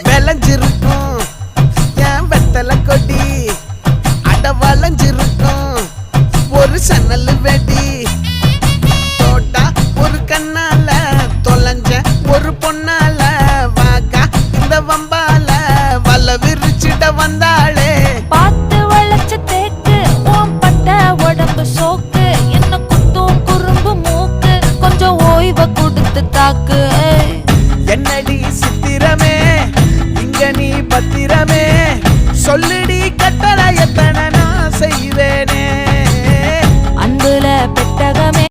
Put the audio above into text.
விளைஞ்சிருக்கும் என் வெத்தலை கொடி அட வளைஞ்சிருக்கும் ஒரு சன்னல் வெடி தோட்டா ஒரு கண்ணால தொலைஞ்ச ஒரு பொண்ணால வாக்கா இந்த வம்பால வல விரிச்சிட வந்தாளே பார்த்து வளைச்ச தேக்கு ஓம் பட்ட உடம்பு சோக்கு என்ன குத்தும் குறும்பு மூக்கு கொஞ்சம் ஓய்வை கொடுத்து தாக்கு என்னடி சித்திரமே இங்க நீ பத்திரமே சொல்லுடி கட்டளை எத்தனை